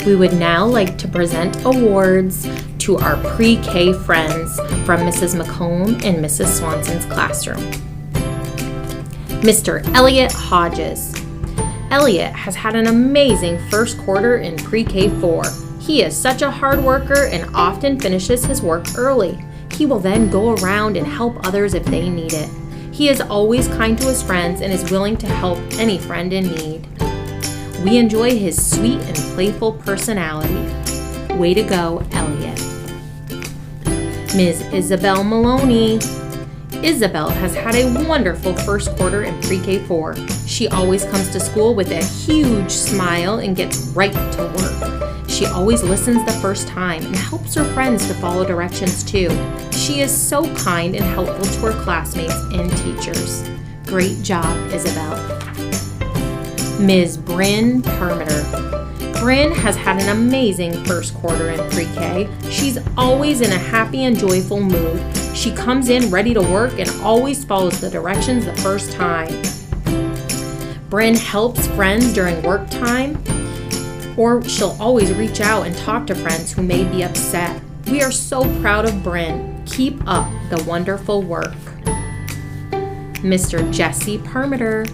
We would now like to present awards to our pre-K friends from Mrs. McComb and Mrs. Swanson's classroom. Mr. Elliot Hodges. Elliot has had an amazing first quarter in pre-K 4. He is such a hard worker and often finishes his work early. He will then go around and help others if they need it. He is always kind to his friends and is willing to help any friend in need. We enjoy his sweet and playful personality. Way to go, Elliot. Ms. Isabel Maloney. Isabel has had a wonderful first quarter in pre-K 4. She always comes to school with a huge smile and gets right to work. She always listens the first time and helps her friends to follow directions too. She is so kind and helpful to her classmates and teachers. Great job, Isabel. Ms. Bryn Permeter. Bryn has had an amazing first quarter in pre-K. She's always in a happy and joyful mood. She comes in ready to work and always follows the directions the first time. Bryn helps friends during work time, or she'll always reach out and talk to friends who may be upset. We are so proud of Bryn. Keep up the wonderful work. Mr. Jesse Permeter.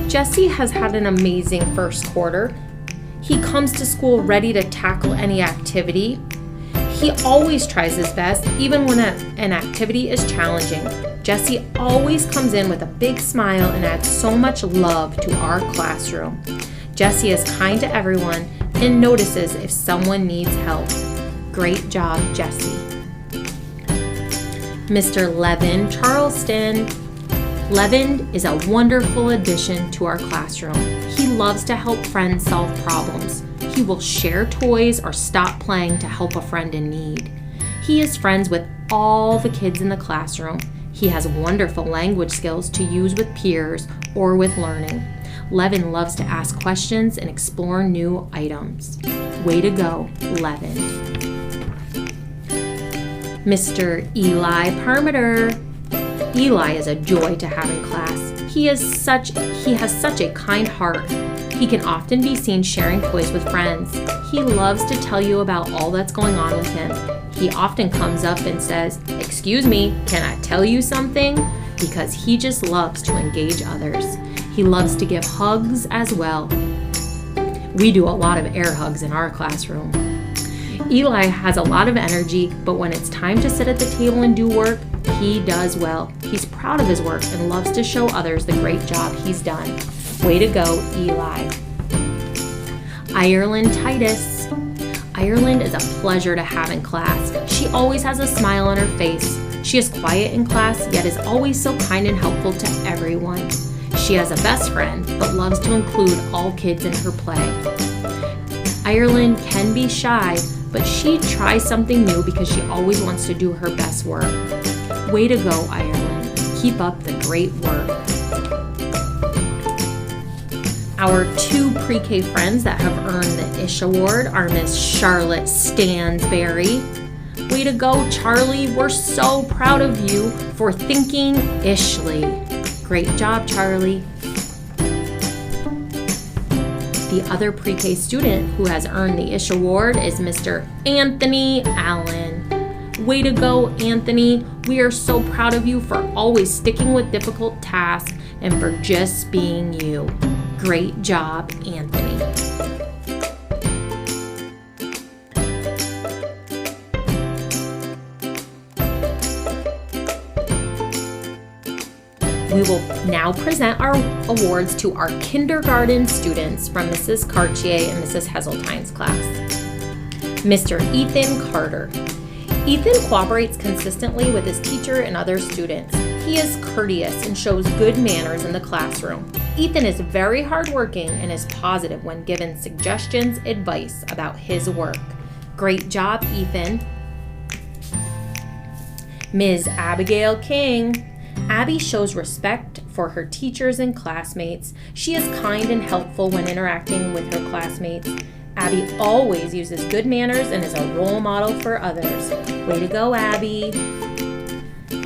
Jesse has had an amazing first quarter. He comes to school ready to tackle any activity. He always tries his best, even when an activity is challenging. Jesse always comes in with a big smile and adds so much love to our classroom. Jesse is kind to everyone and notices if someone needs help. Great job, Jesse. Mr. Levin Charleston. Levin is a wonderful addition to our classroom. He loves to help friends solve problems. He will share toys or stop playing to help a friend in need. He is friends with all the kids in the classroom. He has wonderful language skills to use with peers or with learning. Levin loves to ask questions and explore new items. Way to go, Levin. Mr. Eli Permeter. Eli is a joy to have in class. He has such a kind heart. He can often be seen sharing toys with friends. He loves to tell you about all that's going on with him. He often comes up and says, "Excuse me, can I tell you something?" because he just loves to engage others. He loves to give hugs as well. We do a lot of air hugs in our classroom. Eli has a lot of energy, but when it's time to sit at the table and do work, he does well. He's proud of his work and loves to show others the great job he's done. Way to go, Eli. Ireland Titus. Ireland is a pleasure to have in class. She always has a smile on her face. She is quiet in class, yet is always so kind and helpful to everyone. She has a best friend, but loves to include all kids in her play. Ireland can be shy, but she tries something new because she always wants to do her best work. Way to go, Ireland. Keep up the great work. Our two pre-K friends that have earned the Ish Award are Miss Charlotte Stansberry. Way to go, Charlie. We're so proud of you for thinking Ishly. Great job, Charlie. The other pre-K student who has earned the Ish Award is Mr. Anthony Allen. Way to go, Anthony. We are so proud of you for always sticking with difficult tasks and for just being you. Great job, Anthony. We will now present our awards to our kindergarten students from Mrs. Cartier and Mrs. Heseltine's class. Mr. Ethan Carter. Ethan cooperates consistently with his teacher and other students. He is courteous and shows good manners in the classroom. Ethan is very hardworking and is positive when given suggestions, advice about his work. Great job, Ethan. Ms. Abigail King. Abby shows respect for her teachers and classmates. She is kind and helpful when interacting with her classmates. Abby always uses good manners and is a role model for others. Way to go, Abby.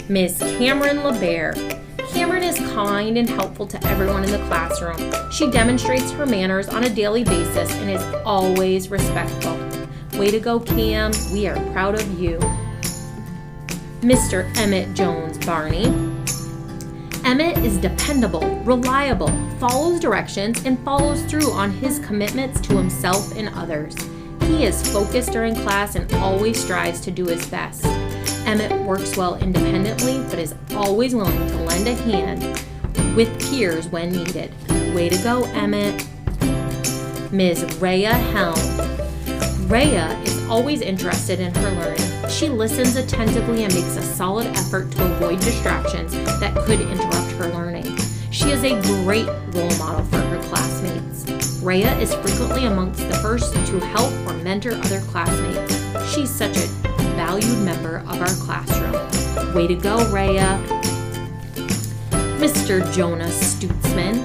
Ms. Cameron LeBear. Cameron is kind and helpful to everyone in the classroom. She demonstrates her manners on a daily basis and is always respectful. Way to go, Cam. We are proud of you. Mr. Emmett Jones Barney. Emmett is dependable, reliable, follows directions, and follows through on his commitments to himself and others. He is focused during class and always strives to do his best. Emmett works well independently, but is always willing to lend a hand with peers when needed. Way to go, Emmett. Ms. Rhea Helm. Rhea is always interested in her learning. She listens attentively and makes a solid effort to avoid distractions that could interrupt her learning. She is a great role model for her classmates. Rhea is frequently amongst the first to help or mentor other classmates. She's such a valued member of our classroom. Way to go, Rhea. Mr. Jonah Stutzman.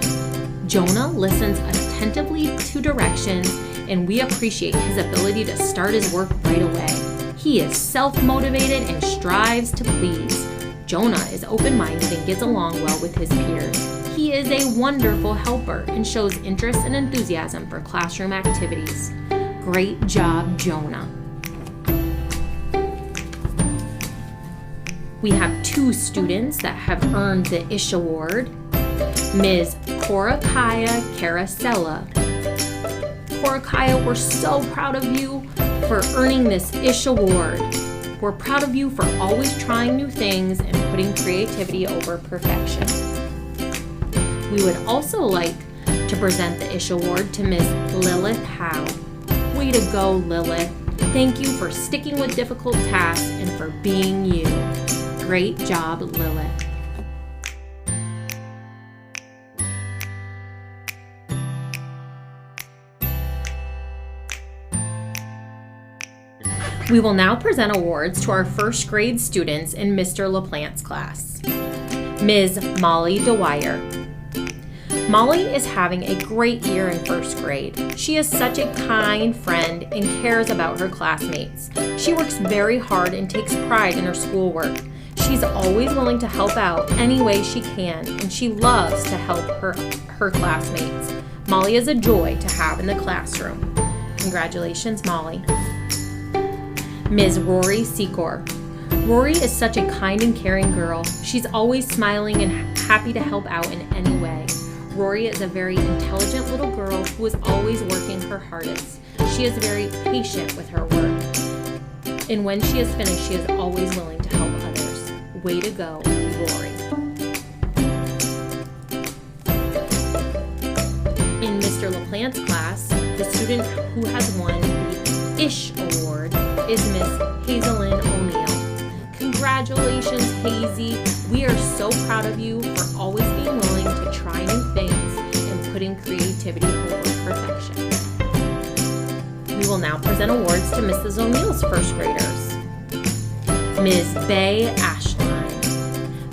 Jonah listens attentively to directions, and we appreciate his ability to start his work right away. He is self-motivated and strives to please. Jonah is open-minded and gets along well with his peers. He is a wonderful helper and shows interest and enthusiasm for classroom activities. Great job, Jonah. We have 2 students that have earned the Ish Award. Ms. Korakaya Caracella. Korakaya, we're so proud of you for earning this Ish Award. We're proud of you for always trying new things and putting creativity over perfection. We would also like to present the Ish Award to Ms. Lilith Howe. Way to go, Lilith. Thank you for sticking with difficult tasks and for being you. Great job, Lilith. We will now present awards to our first grade students in Mr. LaPlante's class. Ms. Molly Dwyer. Molly is having a great year in first grade. She is such a kind friend and cares about her classmates. She works very hard and takes pride in her schoolwork. She's always willing to help out any way she can, and she loves to help her classmates. Molly is a joy to have in the classroom. Congratulations, Molly. Ms. Rory Secor. Rory is such a kind and caring girl. She's always smiling and happy to help out in any way. Rory is a very intelligent little girl who is always working her hardest. She is very patient with her work. And when she is finished, she is always willing to help others. Way to go, Rory. In Mr. LaPlante's class, the student who has won the Ish Award is Miss Hazelyn O'Neill. Congratulations, Hazy. We are so proud of you for always being willing to try new things and putting creativity over perfection. We will now present awards to Mrs. O'Neill's first graders. Ms. Bay Ashline.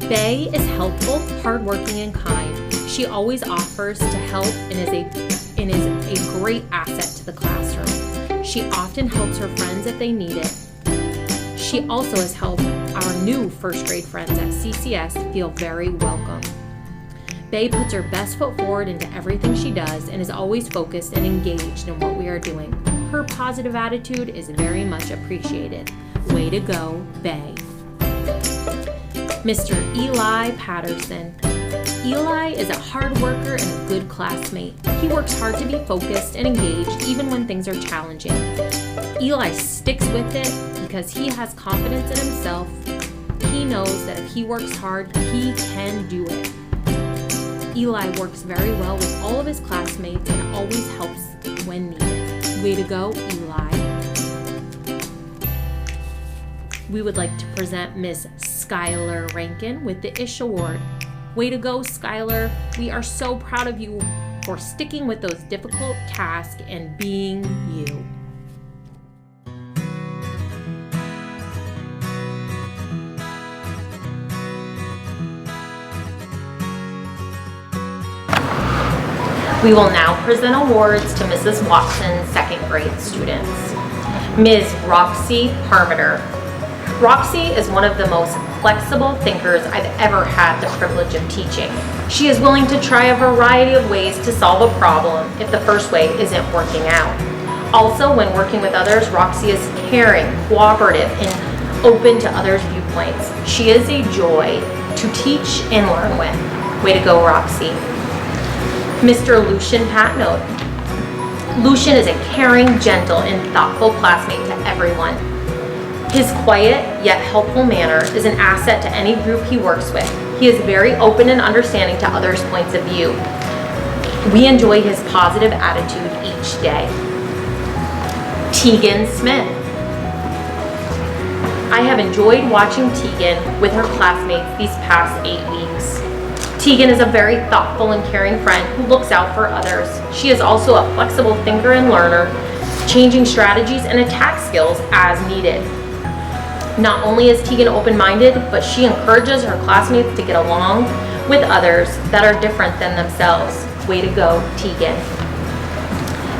Bay is helpful, hardworking, and kind. She always offers to help and is a great asset to the classroom. She often helps her friends if they need it. She also has helped our new first grade friends at CCS feel very welcome. Bay puts her best foot forward into everything she does and is always focused and engaged in what we are doing. Her positive attitude is very much appreciated. Way to go, Bay. Mr. Eli Patterson. Eli is a hard worker and a good classmate. He works hard to be focused and engaged even when things are challenging. Eli sticks with it because he has confidence in himself. He knows that if he works hard, he can do it. Eli works very well with all of his classmates and always helps when needed. Way to go, Eli. We would like to present Miss Skylar Rankin with the Ish Award. Way to go, Skylar. We are so proud of you for sticking with those difficult tasks and being you. We will now present awards to Mrs. Watson's second grade students. Ms. Roxy Harmeter. Roxy is one of the most flexible thinkers I've ever had the privilege of teaching. She is willing to try a variety of ways to solve a problem if the first way isn't working out. Also, when working with others, Roxy is caring, cooperative, and open to others' viewpoints. She is a joy to teach and learn with. Way to go, Roxy. Mr. Lucian Patnode. Lucian is a caring, gentle, and thoughtful classmate to everyone. His quiet yet helpful manner is an asset to any group he works with. He is very open and understanding to others' points of view. We enjoy his positive attitude each day. Tegan Smith. I have enjoyed watching Tegan with her classmates these past 8 weeks. Tegan is a very thoughtful and caring friend who looks out for others. She is also a flexible thinker and learner, changing strategies and attack skills as needed. Not only is Tegan open-minded, but she encourages her classmates to get along with others that are different than themselves. Way to go, Tegan.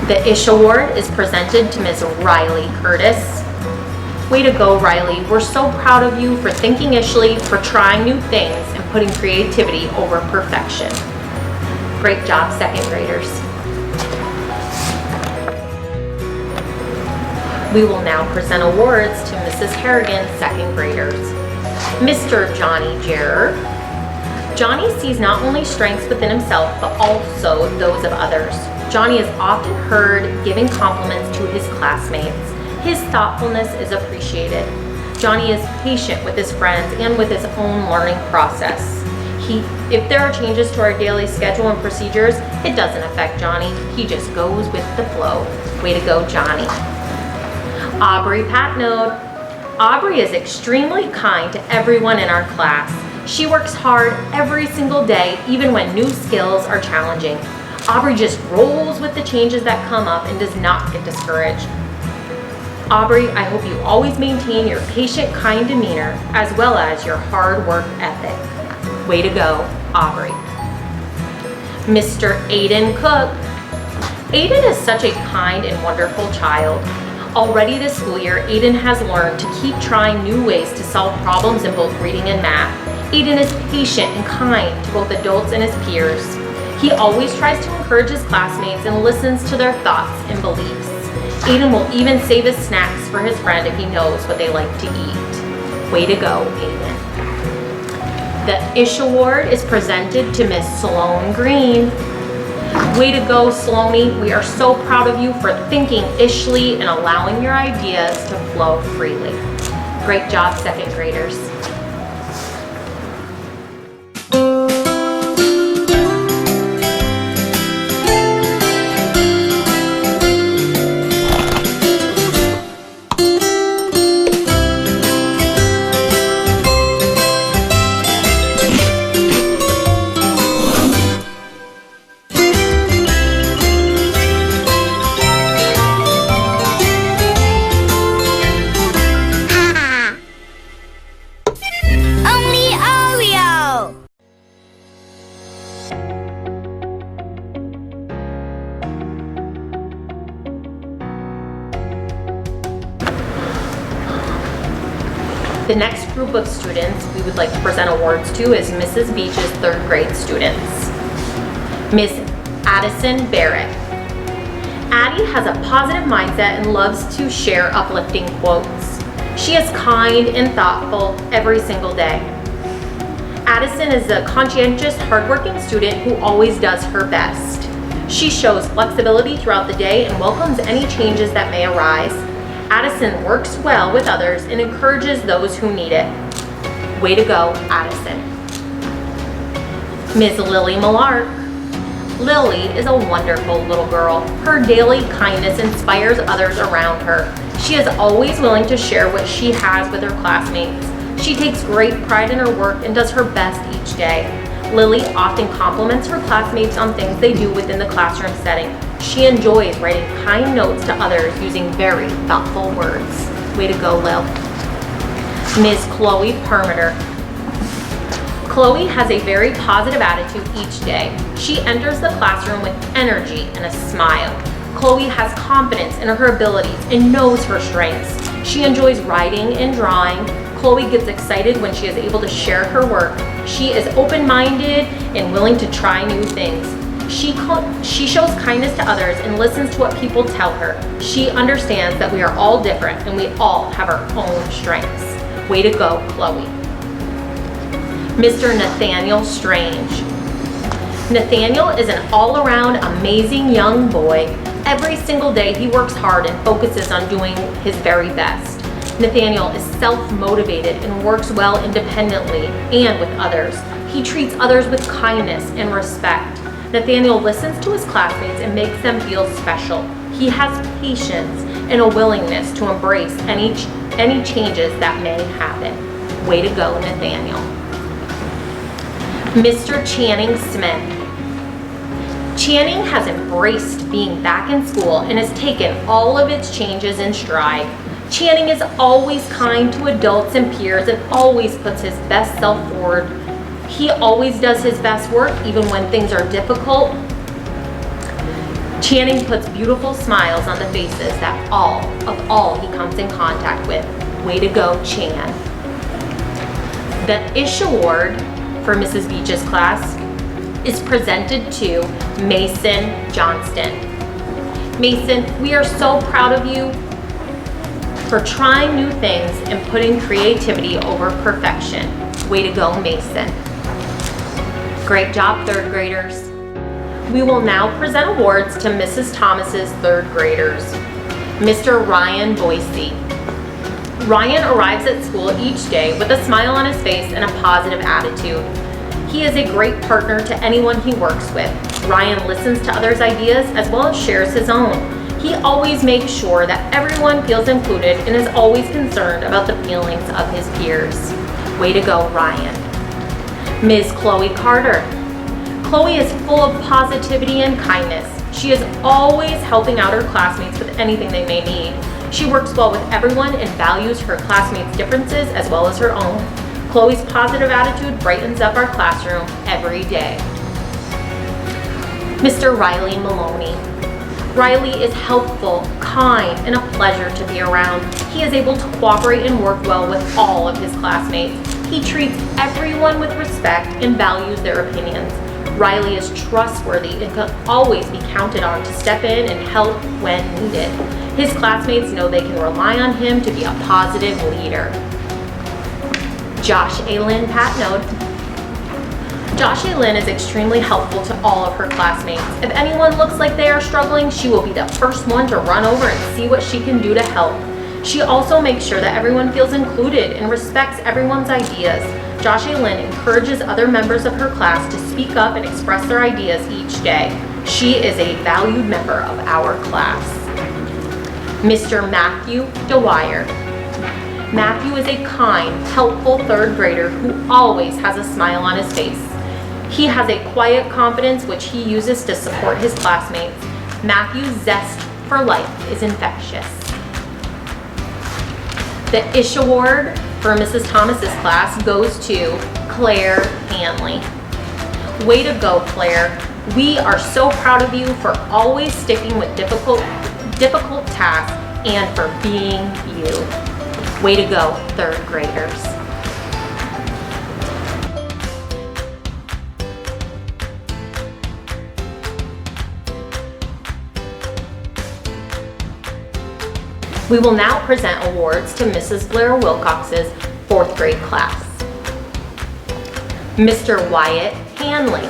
The Ish Award is presented to Ms. Riley Curtis. Way to go, Riley. We're so proud of you for thinking ishly, for trying new things, and putting creativity over perfection. Great job, second graders. We will now present awards to Mrs. Harrigan, second graders. Mr. Johnny Jarrer. Johnny sees not only strengths within himself, but also those of others. Johnny is often heard giving compliments to his classmates. His thoughtfulness is appreciated. Johnny is patient with his friends and with his own learning process. If there are changes to our daily schedule and procedures, it doesn't affect Johnny. He just goes with the flow. Way to go, Johnny. Aubrey Patnode. Aubrey is extremely kind to everyone in our class. She works hard every single day, even when new skills are challenging. Aubrey just rolls with the changes that come up and does not get discouraged. Aubrey, I hope you always maintain your patient, kind demeanor as well as your hard work ethic. Way to go, Aubrey. Mr. Aiden Cook. Aiden is such a kind and wonderful child. Already this school year, Aiden has learned to keep trying new ways to solve problems in both reading and math. Aiden is patient and kind to both adults and his peers. He always tries to encourage his classmates and listens to their thoughts and beliefs. Aiden will even save his snacks for his friend if he knows what they like to eat. Way to go, Aiden. The Ish Award is presented to Miss Sloan Green. Way to go, Sloanie. We are so proud of you for thinking ishly and allowing your ideas to flow freely. Great job, second graders. The next group of students we would like to present awards to is Mrs. Beach's third grade students. Miss Addison Barrett. Addie has a positive mindset and loves to share uplifting quotes. She is kind and thoughtful every single day. Addison is a conscientious, hardworking student who always does her best. She shows flexibility throughout the day and welcomes any changes that may arise. Addison works well with others and encourages those who need it. Way to go, Addison. Ms. Lily Millark. Lily is a wonderful little girl. Her daily kindness inspires others around her. She is always willing to share what she has with her classmates. She takes great pride in her work and does her best each day. Lily often compliments her classmates on things they do within the classroom setting. She enjoys writing kind notes to others using very thoughtful words. Way to go, Lil. Ms. Chloe Permeter. Chloe has a very positive attitude each day. She enters the classroom with energy and a smile. Chloe has confidence in her abilities and knows her strengths. She enjoys writing and drawing. Chloe gets excited when she is able to share her work. She is open-minded and willing to try new things. She shows kindness to others and listens to what people tell her. She understands that we are all different and we all have our own strengths. Way to go, Chloe. Mr. Nathaniel Strange. Nathaniel is an all-around amazing young boy. Every single day he works hard and focuses on doing his very best. Nathaniel is self-motivated and works well independently and with others. He treats others with kindness and respect. Nathaniel listens to his classmates and makes them feel special. He has patience and a willingness to embrace any changes that may happen. Way to go, Nathaniel. Mr. Channing Smith. Channing has embraced being back in school and has taken all of its changes in stride. Channing is always kind to adults and peers and always puts his best self forward. He always does his best work even when things are difficult. Channing puts beautiful smiles on the faces of all he comes in contact with. Way to go, Chan. The Ish Award for Mrs. Beach's class is presented to Mason Johnston. Mason, we are so proud of you for trying new things and putting creativity over perfection. Way to go, Mason. Great job, third graders. We will now present awards to Mrs. Thomas's third graders. Mr. Ryan Boise. Ryan arrives at school each day with a smile on his face and a positive attitude. He is a great partner to anyone he works with. Ryan listens to others' ideas as well as shares his own. He always makes sure that everyone feels included and is always concerned about the feelings of his peers. Way to go, Ryan. Ms. Chloe Carter. Chloe is full of positivity and kindness. She is always helping out her classmates with anything they may need. She works well with everyone and values her classmates' differences as well as her own. Chloe's positive attitude brightens up our classroom every day. Mr. Riley Maloney. Riley is helpful, kind, and a pleasure to be around. He is able to cooperate and work well with all of his classmates. He treats everyone with respect and values their opinions. Riley is trustworthy and can always be counted on to step in and help when needed. His classmates know they can rely on him to be a positive leader. Josh Aylin Patnode. Josh Aylin is extremely helpful to all of her classmates. If anyone looks like they are struggling, she will be the first one to run over and see what she can do to help. She also makes sure that everyone feels included and respects everyone's ideas. Josh Aylin encourages other members of her class to speak up and express their ideas each day. She is a valued member of our class. Mr. Matthew DeWire. Matthew is a kind, helpful third grader who always has a smile on his face. He has a quiet confidence which he uses to support his classmates. Matthew's zest for life is infectious. The Ish Award for Mrs. Thomas's class goes to Claire Hanley. Way to go, Claire. We are so proud of you for always sticking with difficult tasks and for being you. Way to go, third graders. We will now present awards to Mrs. Blair Wilcox's fourth grade class. Mr. Wyatt Hanley.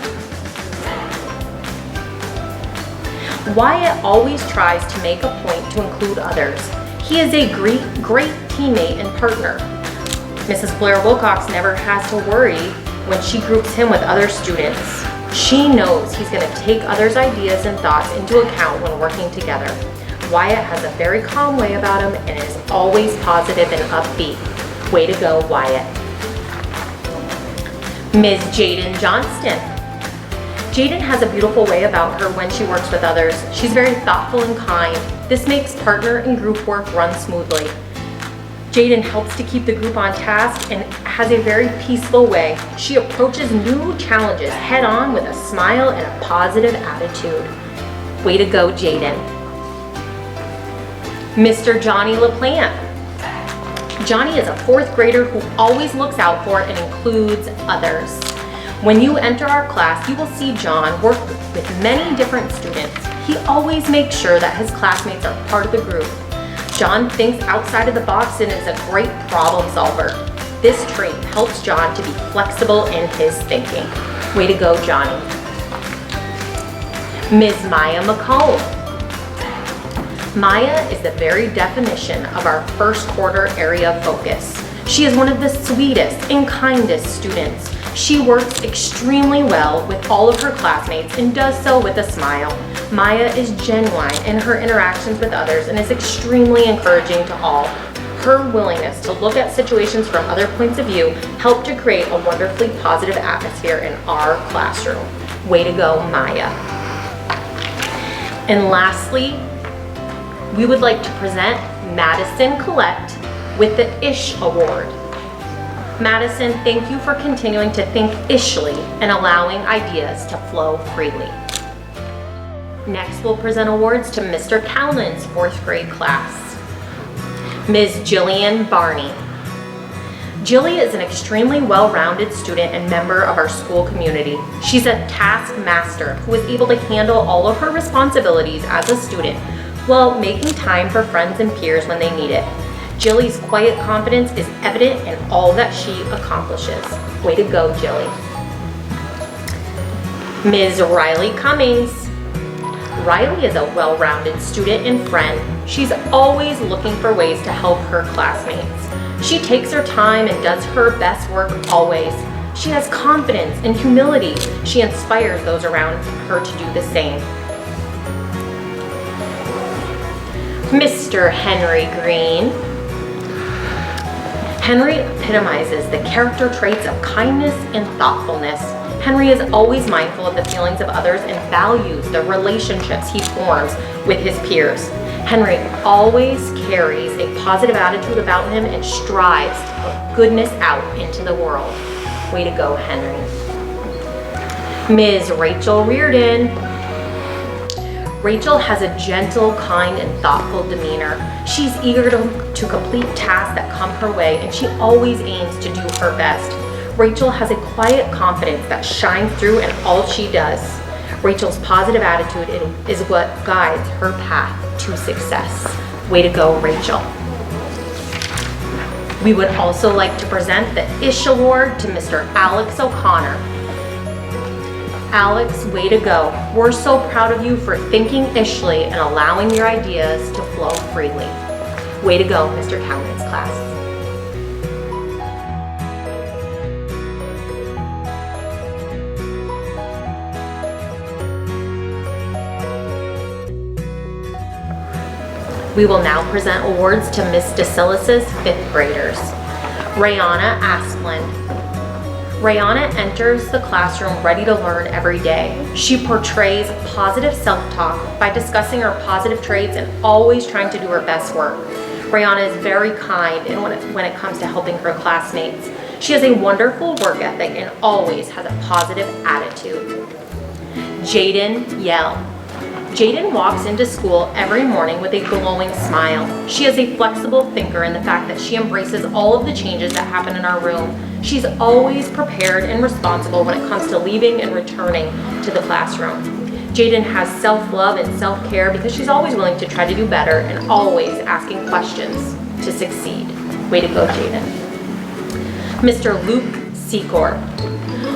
Wyatt always tries to make a point to include others. He is a great teammate and partner. Mrs. Blair Wilcox never has to worry when she groups him with other students. She knows he's going to take others' ideas and thoughts into account when working together. Wyatt has a very calm way about him and is always positive and upbeat. Way to go, Wyatt. Ms. Jaden Johnston. Jaden has a beautiful way about her when she works with others. She's very thoughtful and kind. This makes partner and group work run smoothly. Jaden helps to keep the group on task and has a very peaceful way. She approaches new challenges head on with a smile and a positive attitude. Way to go, Jaden. Mr. Johnny LaPlante. Johnny is a fourth grader who always looks out for and includes others. When you enter our class, you will see John work with many different students. He always makes sure that his classmates are part of the group. John thinks outside of the box and is a great problem solver. This trait helps John to be flexible in his thinking. Way to go, Johnny. Ms. Maya McComb. Maya is the very definition of our first quarter area of focus. She is one of the sweetest and kindest students. She works extremely well with all of her classmates and does so with a smile. Maya is genuine in her interactions with others and is extremely encouraging to all. Her willingness to look at situations from other points of view helped to create a wonderfully positive atmosphere in our classroom. Way to go, Maya. And lastly, we would like to present Madison Collette with the Ish Award. Madison, thank you for continuing to think ishly and allowing ideas to flow freely. Next, we'll present awards to Mr. Callan's fourth grade class. Ms. Jillian Barney. Jilly is an extremely well-rounded student and member of our school community. She's a taskmaster who is able to handle all of her responsibilities as a student while making time for friends and peers when they need it. Jilly's quiet confidence is evident in all that she accomplishes. Way to go, Jilly. Ms. Riley Cummings. Riley is a well-rounded student and friend. She's always looking for ways to help her classmates. She takes her time and does her best work always. She has confidence and humility. She inspires those around her to do the same. Mr. Henry Green. Henry epitomizes the character traits of kindness and thoughtfulness. Henry is always mindful of the feelings of others and values the relationships he forms with his peers. Henry always carries a positive attitude about him and strives to put goodness out into the world. Way to go, Henry. Ms. Rachel Reardon. Rachel has a gentle, kind, and thoughtful demeanor. She's eager to complete tasks that come her way, and she always aims to do her best. Rachel has a quiet confidence that shines through in all she does. Rachel's positive attitude is what guides her path to success. Way to go, Rachel. We would also like to present the Ish Award to Mr. Alex O'Connor. Alex, way to go. We're so proud of you for thinking ishly and allowing your ideas to flow freely. Way to go, Mr. Callan's class. We will now present awards to Ms. DeSillis' fifth graders. Rayana Asplund. Rayana enters the classroom ready to learn every day. She portrays positive self-talk by discussing her positive traits and always trying to do her best work. Rayana is very kind when it comes to helping her classmates. She has a wonderful work ethic and always has a positive attitude. Jaden Yell. Jaden walks into school every morning with a glowing smile. She is a flexible thinker in the fact that she embraces all of the changes that happen in our room. She's always prepared and responsible when it comes to leaving and returning to the classroom. Jaden has self-love and self-care because she's always willing to try to do better and always asking questions to succeed. Way to go, Jaden. Mr. Luke Secor.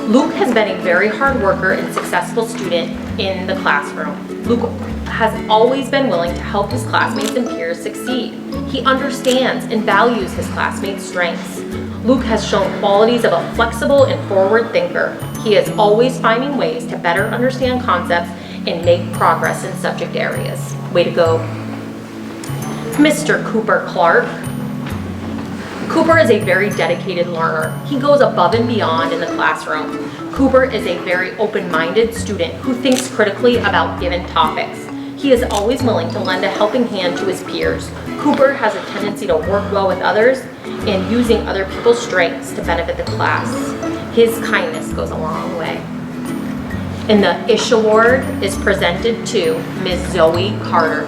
Luke has been a very hard worker and successful student in the classroom. Luke has always been willing to help his classmates and peers succeed. He understands and values his classmates' strengths. Luke has shown qualities of a flexible and forward thinker. He is always finding ways to better understand concepts and make progress in subject areas. Way to go. Mr. Cooper Clark. Cooper is a very dedicated learner. He goes above and beyond in the classroom. Cooper is a very open-minded student who thinks critically about given topics. He is always willing to lend a helping hand to his peers. Cooper has a tendency to work well with others and using other people's strengths to benefit the class. His kindness goes a long way. And the Ish Award is presented to Ms. Zoe Carter.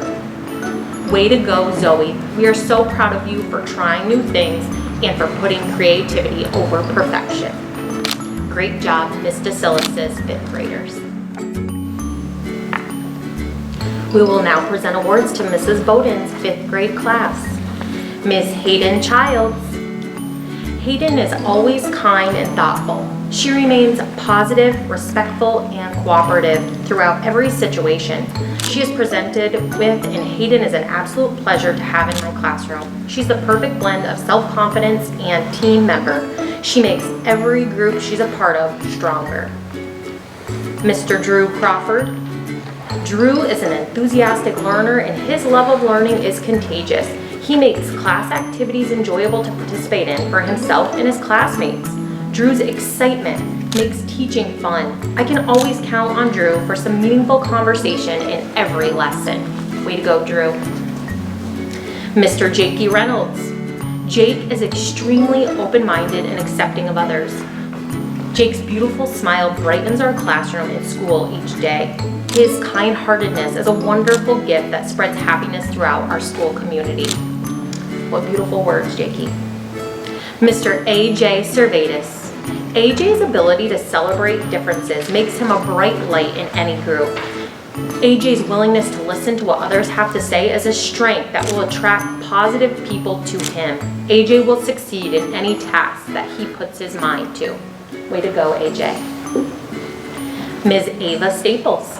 Way to go, Zoe. We are so proud of you for trying new things and for putting creativity over perfection. Great job, Miss DeSillis' fifth graders. We will now present awards to Mrs. Bowden's fifth grade class. Ms. Hayden Childs. Hayden is always kind and thoughtful. She remains positive, respectful, and cooperative throughout every situation she is presented with, and Hayden is an absolute pleasure to have in my classroom. She's the perfect blend of self-confidence and team member. She makes every group she's a part of stronger. Mr. Drew Crawford. Drew is an enthusiastic learner, and his love of learning is contagious. He makes class activities enjoyable to participate in for himself and his classmates. Drew's excitement makes teaching fun. I can always count on Drew for some meaningful conversation in every lesson. Way to go, Drew. Mr. Jakey Reynolds. Jake is extremely open-minded and accepting of others. Jake's beautiful smile brightens our classroom and school each day. His kind-heartedness is a wonderful gift that spreads happiness throughout our school community. What beautiful words, Jakey. Mr. A.J. Servatus. AJ's ability to celebrate differences makes him a bright light in any group. AJ's willingness to listen to what others have to say is a strength that will attract positive people to him. AJ will succeed in any task that he puts his mind to. Way to go, AJ. Ms. Ava Staples.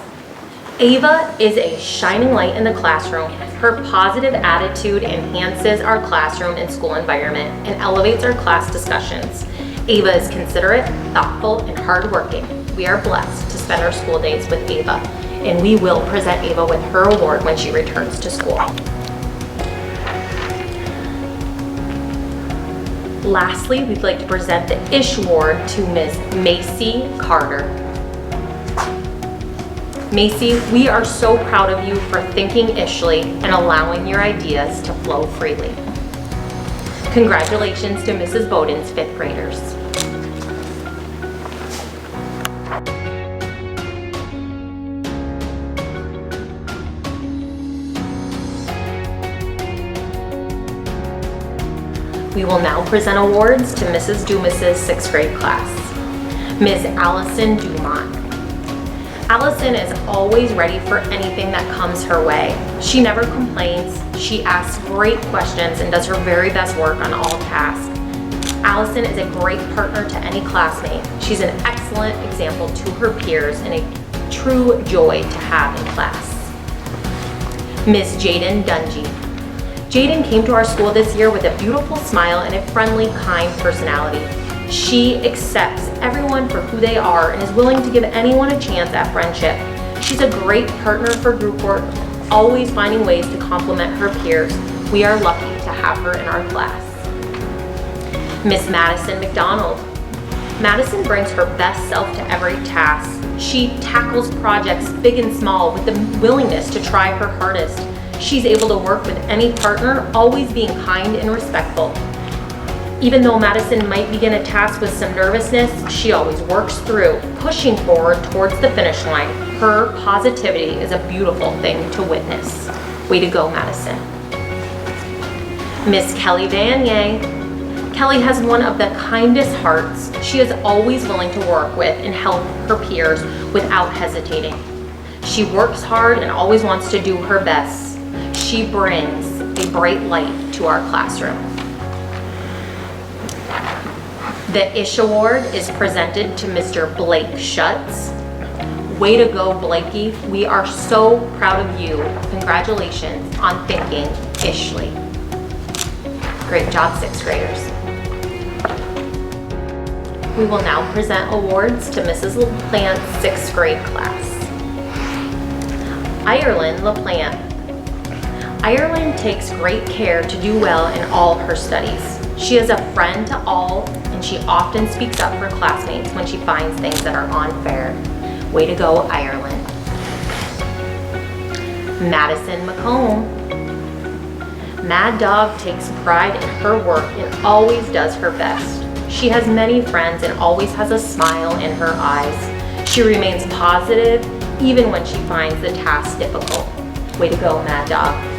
Ava is a shining light in the classroom. Her positive attitude enhances our classroom and school environment and elevates our class discussions. Ava is considerate, thoughtful, and hardworking. We are blessed to spend our school days with Ava, and we will present Ava with her award when she returns to school. Lastly, we'd like to present the ISH Award to Ms. Macy Carter. Macy, we are so proud of you for thinking ishly and allowing your ideas to flow freely. Congratulations to Mrs. Bowden's fifth graders. We will now present awards to Mrs. Dumas' sixth grade class. Ms. Allison Dumont. Allison is always ready for anything that comes her way. She never complains. She asks great questions and does her very best work on all tasks. Allison is a great partner to any classmate. She's an excellent example to her peers and a true joy to have in class. Ms. Jaden Dungy. Jaden came to our school this year with a beautiful smile and a friendly, kind personality. She accepts everyone for who they are and is willing to give anyone a chance at friendship. She's a great partner for group work, always finding ways to compliment her peers. We are lucky to have her in our class. Miss Madison McDonald. Madison brings her best self to every task. She tackles projects big and small with the willingness to try her hardest. She's able to work with any partner, always being kind and respectful. Even though Madison might begin a task with some nervousness, she always works through, pushing forward towards the finish line. Her positivity is a beautiful thing to witness. Way to go, Madison. Miss Kelly Vanier. Kelly has one of the kindest hearts. She is always willing to work with and help her peers without hesitating. She works hard and always wants to do her best. She brings a bright light to our classroom. The ISH Award is presented to Mr. Blake Schutz. Way to go, Blakey. We are so proud of you. Congratulations on thinking ishly. Great job, sixth graders. We will now present awards to Mrs. LaPlante's sixth grade class. Ireland LaPlante. Ireland takes great care to do well in all her studies. She is a friend to all, and she often speaks up for classmates when she finds things that are unfair. Way to go, Ireland. Madison McComb. Mad Dog takes pride in her work and always does her best. She has many friends and always has a smile in her eyes. She remains positive even when she finds the task difficult. Way to go, Mad Dog.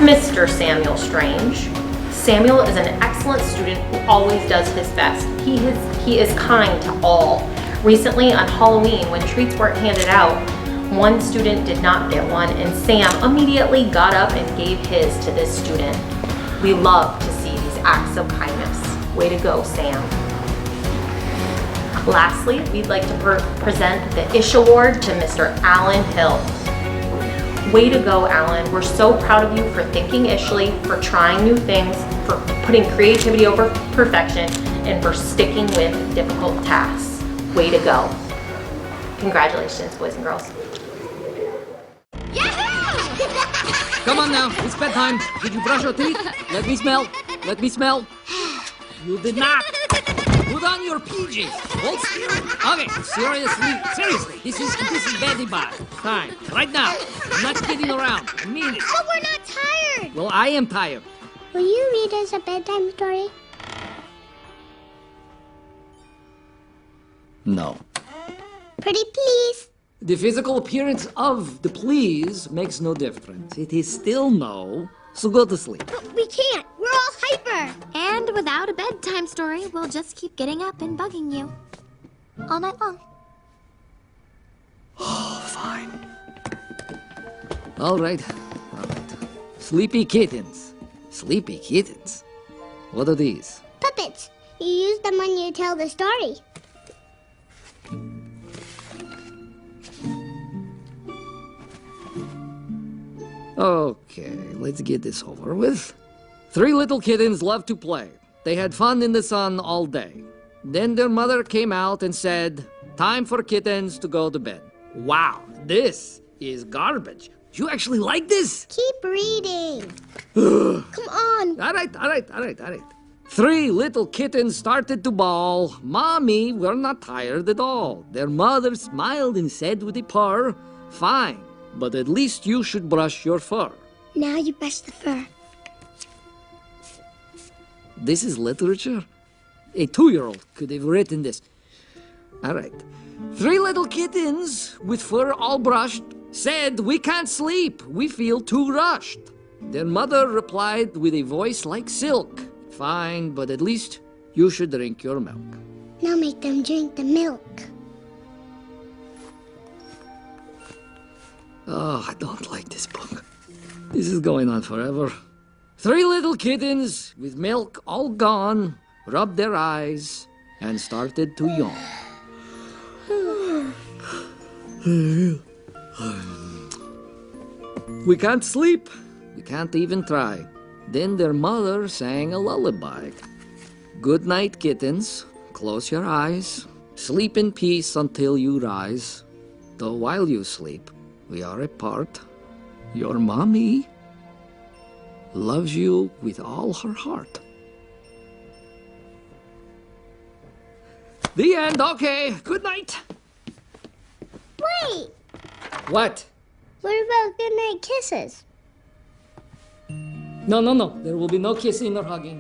Mr. Samuel Strange. Samuel is an excellent student who always does his best. He is kind to all. Recently on Halloween, when treats weren't handed out, one student did not get one, and Sam immediately got up and gave his to this student. We love to see these acts of kindness. Way to go, Sam. Lastly, we'd like to present the Ish Award to Mr. Alan Hill. Way to go, Alan. We're so proud of you for thinking ishly, for trying new things, for putting creativity over perfection, and for sticking with difficult tasks. Way to go. Congratulations, boys and girls. Come on now, it's bedtime. Did you brush your teeth? Let me smell. Let me smell. You did not. Put on your PJs. Hold still. Okay, seriously. This is Betty Bye. Time. Right now. I'm not kidding around. I mean it. But we're not tired. Well, I am tired. Will you read us a bedtime story? No. Pretty please. The physical appearance of the please makes no difference. It is still no. So go to sleep. But we can't. We're all hyper. And without a bedtime story, we'll just keep getting up and bugging you. All night long. Oh, fine. All right. Sleepy kittens. Sleepy kittens? What are these? Puppets. You use them when you tell the story. Okay, let's get this over with. 3 little kittens loved to play. They had fun in the sun all day. Then their mother came out and said, "Time for kittens to go to bed." Wow, this is garbage. You actually like this? Keep reading. Come on. All right. 3 little kittens started to bawl. "Mommy, we're not tired at all." Their mother smiled and said with a purr, "Fine, but at least you should brush your fur." Now you brush the fur. This is literature? A 2-year-old could have written this. All right. 3 little kittens with fur all brushed said, "We can't sleep. We feel too rushed." Their mother replied with a voice like silk, "Fine, but at least you should drink your milk." Now make them drink the milk. Oh, I don't like this book. This is going on forever. 3 little kittens with milk all gone rubbed their eyes and started to yawn. We can't sleep. We can't even try. Then their mother sang a lullaby. "Good night, kittens. Close your eyes. Sleep in peace until you rise. Though while you sleep, we are apart. Your mommy loves you with all her heart." The end. Okay. Good night. Wait. What? What about goodnight kisses? No. There will be no kissing or hugging.